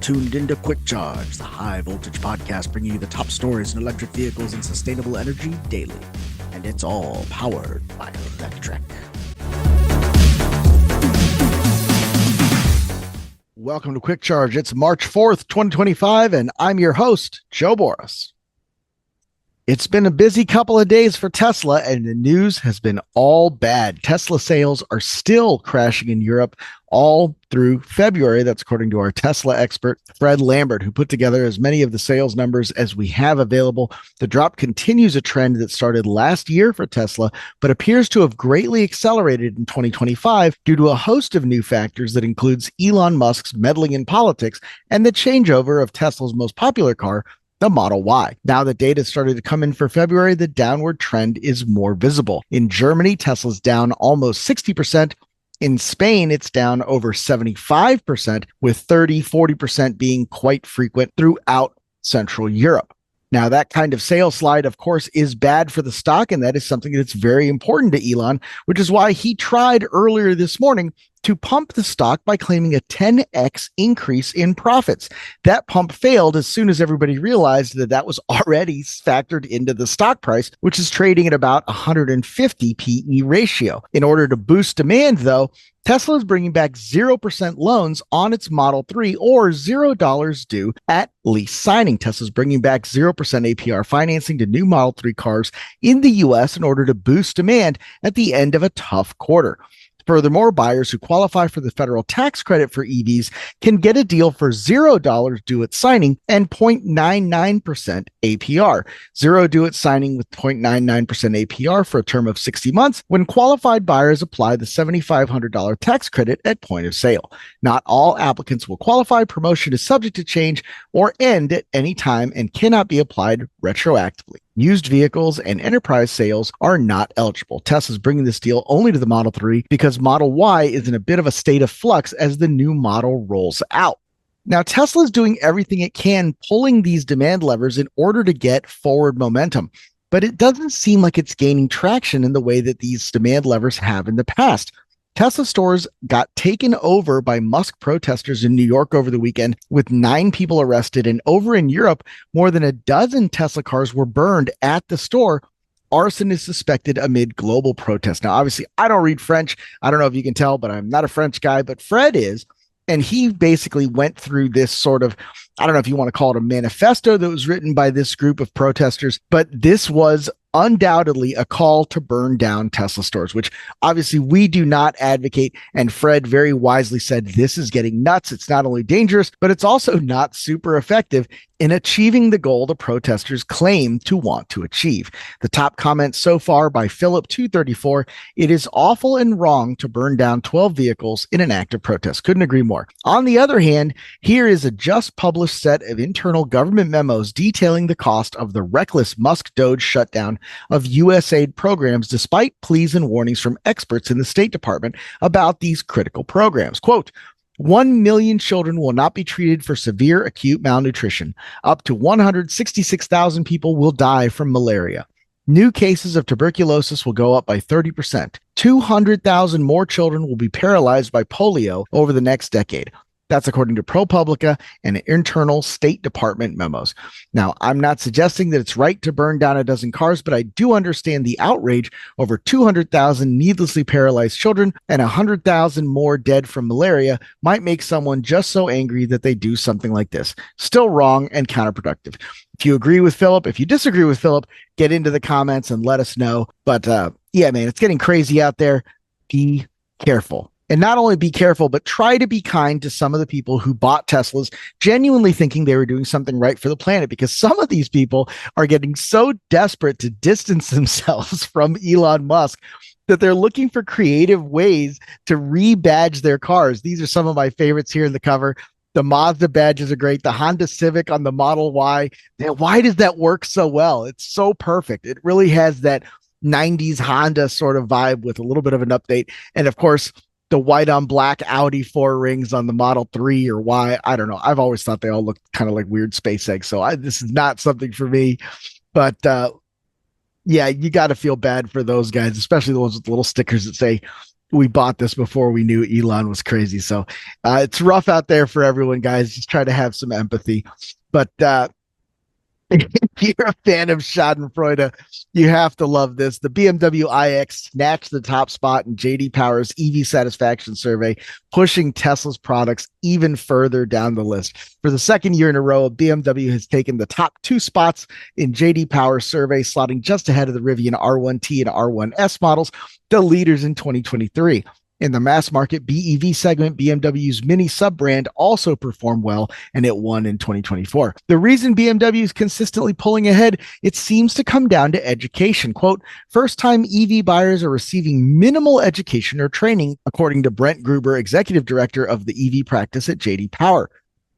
tuned into Quick Charge, the high voltage podcast bringing you the top stories in electric vehicles and sustainable energy daily. And it's all powered by Electrek. Welcome to Quick Charge. It's March 4th, 2025, and I'm your host, Joe Boris. It's been a busy couple of days for Tesla, and the news has been all bad. Tesla sales are still crashing in Europe all through February. That's according to our Tesla expert, Fred Lambert, who put together as many of the sales numbers as we have available. The drop continues a trend that started last year for Tesla, but appears to have greatly accelerated in 2025 due to a host of new factors that includes Elon Musk's meddling in politics and the changeover of Tesla's most popular car, the Model Y. Now that data started to come in for February, the downward trend is more visible. In Germany, Tesla's down almost 60%. In Spain, it's down over 75%, with 30-40% being quite frequent throughout Central Europe. Now, that kind of sales slide, of course, is bad for the stock, and that is something that's very important to Elon, which is why he tried earlier this morning to pump the stock by claiming a 10x increase in profits. That pump failed as soon as everybody realized that that was already factored into the stock price, which is trading at about 150 PE ratio. In order to boost demand, though, Tesla is bringing back 0% loans on its Model 3 or $0 due at lease signing. Tesla's bringing back 0% APR financing to new Model 3 cars in the US in order to boost demand at the end of a tough quarter. Furthermore, buyers who qualify for the federal tax credit for EVs can get a deal for $0 due at signing and 0.99% APR. Zero due at signing with 0.99% APR for a term of 60 months when qualified buyers apply the $7,500 tax credit at point of sale. Not all applicants will qualify. Promotion is subject to change or end at any time and cannot be applied retroactively. Used vehicles and enterprise sales are not eligible. Tesla's bringing this deal only to the Model 3 because Model Y is in a bit of a state of flux as the new model rolls out. Now, Tesla is doing everything it can, pulling these demand levers in order to get forward momentum, but it doesn't seem like it's gaining traction in the way that these demand levers have in the past. Tesla stores got taken over by Musk protesters in New York over the weekend, with 9 people arrested, and over in Europe, more than a dozen Tesla cars were burned at the store. Arson is suspected amid global protests. Now, obviously, I don't read French. I don't know if you can tell, but I'm not a French guy, but Fred is. And he basically went through this sort of, I don't know if you want to call it a manifesto that was written by this group of protesters, but this was undoubtedly a call to burn down Tesla stores, which obviously we do not advocate. And Fred very wisely said, this is getting nuts. It's not only dangerous, but it's also not super effective in achieving the goal the protesters claim to want to achieve. The top comment so far by Philip234, it is awful and wrong to burn down 12 vehicles in an act of protest. Couldn't agree more. On the other hand, here is a just published set of internal government memos detailing the cost of the reckless Musk Doge shutdown of USAID programs, despite pleas and warnings from experts in the State Department about these critical programs. Quote, 1 million children will not be treated for severe acute malnutrition. Up to 166,000 people will die from malaria. New cases of tuberculosis will go up by 30%. 200,000 more children will be paralyzed by polio over the next decade. That's according to ProPublica and internal State Department memos. Now, I'm not suggesting that it's right to burn down a dozen cars, but I do understand the outrage over 200,000 needlessly paralyzed children and 100,000 more dead from malaria might make someone just so angry that they do something like this. Still wrong and counterproductive. If you agree with Philip, if you disagree with Philip, get into the comments and let us know. But yeah, man, it's getting crazy out there. Be careful. And not only be careful, but try to be kind to some of the people who bought Teslas, genuinely thinking they were doing something right for the planet, because some of these people are getting so desperate to distance themselves from Elon Musk that they're looking for creative ways to rebadge their cars. These are some of my favorites here in the cover. The Mazda badges are great. The Honda Civic on the Model Y. Man, why does that work so well? It's so perfect. It really has that 90s Honda sort of vibe with a little bit of an update. And of course, the white on black Audi 4 rings on the Model 3 or Y. I don't know. I've always thought they all look kind of like weird space eggs. So this is not something for me. But yeah, you got to feel bad for those guys, especially the ones with the little stickers that say we bought this before we knew Elon was crazy. So it's rough out there for everyone, guys. Just try to have some empathy. But if you're a fan of Schadenfreude, you have to love this. The BMW iX snatched the top spot in JD Power's EV satisfaction survey, pushing Tesla's products even further down the list. For the second year in a row, BMW has taken the top 2 spots in JD Power's survey, slotting just ahead of the Rivian R1T and R1S models, the leaders in 2023. In the mass market BEV segment, BMW's Mini sub-brand also performed well, and it won in 2024. The reason BMW is consistently pulling ahead, it seems to come down to education. Quote, first-time EV buyers are receiving minimal education or training, according to Brent Gruber, executive director of the EV practice at JD Power.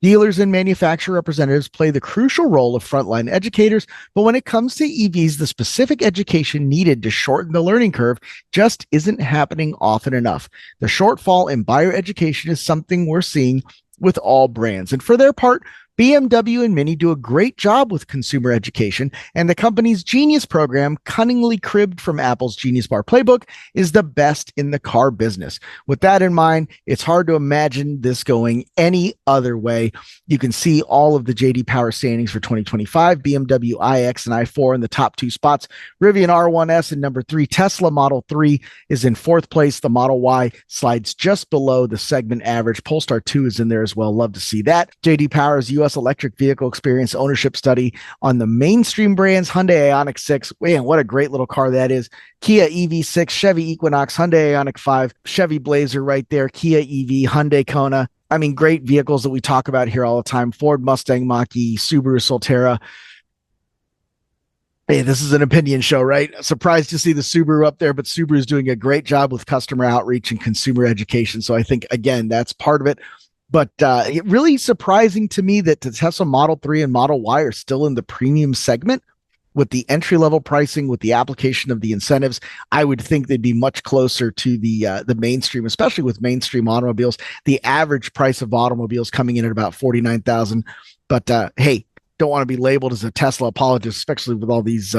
Dealers and manufacturer representatives play the crucial role of frontline educators, but when it comes to EVs, the specific education needed to shorten the learning curve just isn't happening often enough. The shortfall in buyer education is something we're seeing with all brands. And for their part, BMW and Mini do a great job with consumer education, and the company's Genius program, cunningly cribbed from Apple's Genius Bar playbook, is the best in the car business. With that in mind, it's hard to imagine this going any other way. You can see all of the JD Power standings for 2025, BMW iX and i4 in the top 2 spots, Rivian R1S in number 3, Tesla Model 3 is in 4th place, the Model Y slides just below the segment average, Polestar 2 is in there as well, love to see that. JD Power's US electric vehicle experience ownership study on the mainstream brands, Hyundai Ioniq 6, man, what a great little car that is, Kia EV6, Chevy Equinox, Hyundai Ioniq 5, Chevy Blazer right there, Kia EV, Hyundai Kona. I mean, great vehicles that we talk about here all the time, Ford Mustang Mach-E, Subaru Solterra. Hey, this is an opinion show, right? Surprised to see the Subaru up there, but Subaru is doing a great job with customer outreach and consumer education. So I think, again, that's part of it. But it really surprising to me that the Tesla Model 3 and Model Y are still in the premium segment with the entry-level pricing, with the application of the incentives. I would think they'd be much closer to the mainstream, especially with mainstream automobiles. The average price of automobiles coming in at about $49,000. But hey, don't want to be labeled as a Tesla apologist, especially with all these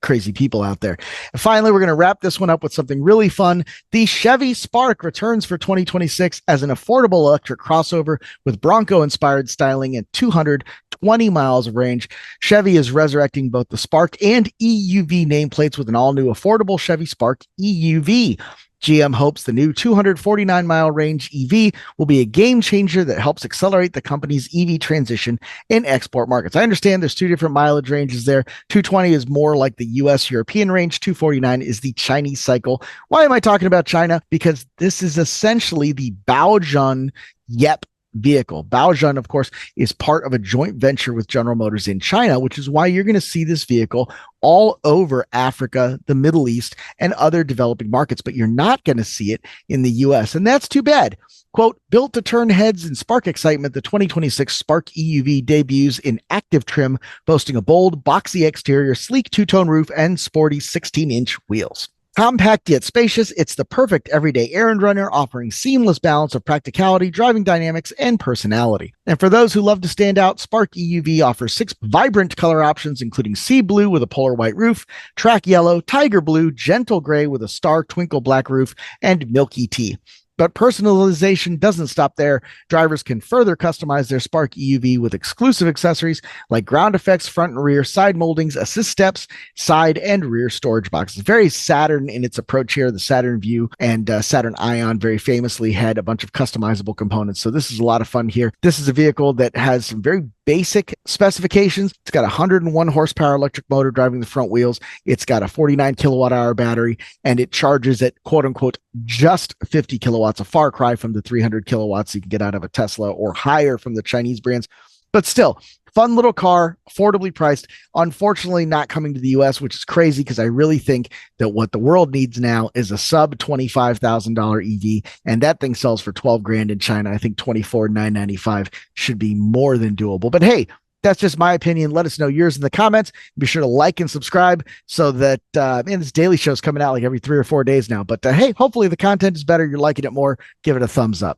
crazy people out there. And finally, we're going to wrap this one up with something really fun. The Chevy Spark returns for 2026 as an affordable electric crossover with Bronco-inspired styling and 220 miles of range. Chevy is resurrecting both the Spark and EUV nameplates with an all-new affordable Chevy Spark EUV. GM hopes the new 249-mile range EV will be a game changer that helps accelerate the company's EV transition in export markets. I understand there's 2 different mileage ranges there. 220 is more like the US European range. 249 is the Chinese cycle. Why am I talking about China? Because this is essentially the Baojun YEP vehicle. Baojun, of course, is part of a joint venture with General Motors in China, which is why you're going to see this vehicle all over Africa, the Middle East, and other developing markets, but you're not going to see it in the US, and that's too bad. Quote, built to turn heads and spark excitement, the 2026 Spark EUV debuts in active trim, boasting a bold, boxy exterior, sleek two-tone roof, and sporty 16-inch wheels. Compact yet spacious, it's the perfect everyday errand runner, offering seamless balance of practicality, driving dynamics, and personality. And for those who love to stand out, Spark EUV offers 6 vibrant color options, including sea blue with a polar white roof, track yellow, tiger blue, gentle gray with a star twinkle black roof, and milky tea. But personalization doesn't stop there. Drivers can further customize their Spark EUV with exclusive accessories like ground effects, front and rear side moldings, assist steps, side and rear storage boxes. Very Saturn in its approach here. The Saturn Vue and Saturn Ion very famously had a bunch of customizable components. So this is a lot of fun here. This is a vehicle that has some very basic specifications. It's got a 101 horsepower electric motor driving the front wheels. It's got a 49 kilowatt hour battery, and it charges at quote unquote just 50 kilowatts, a far cry from the 300 kilowatts you can get out of a Tesla or higher from the Chinese brands. But still, fun little car, affordably priced. Unfortunately, not coming to the US, which is crazy because I really think that what the world needs now is a sub $25,000 EV, and that thing sells for 12 grand in China. I think 24,995 should be more than doable. But hey, that's just my opinion. Let us know yours in the comments. Be sure to like and subscribe so that, man, this daily show is coming out like every 3 or 4 days now. But hey, hopefully the content is better. You're liking it more. Give it a thumbs up.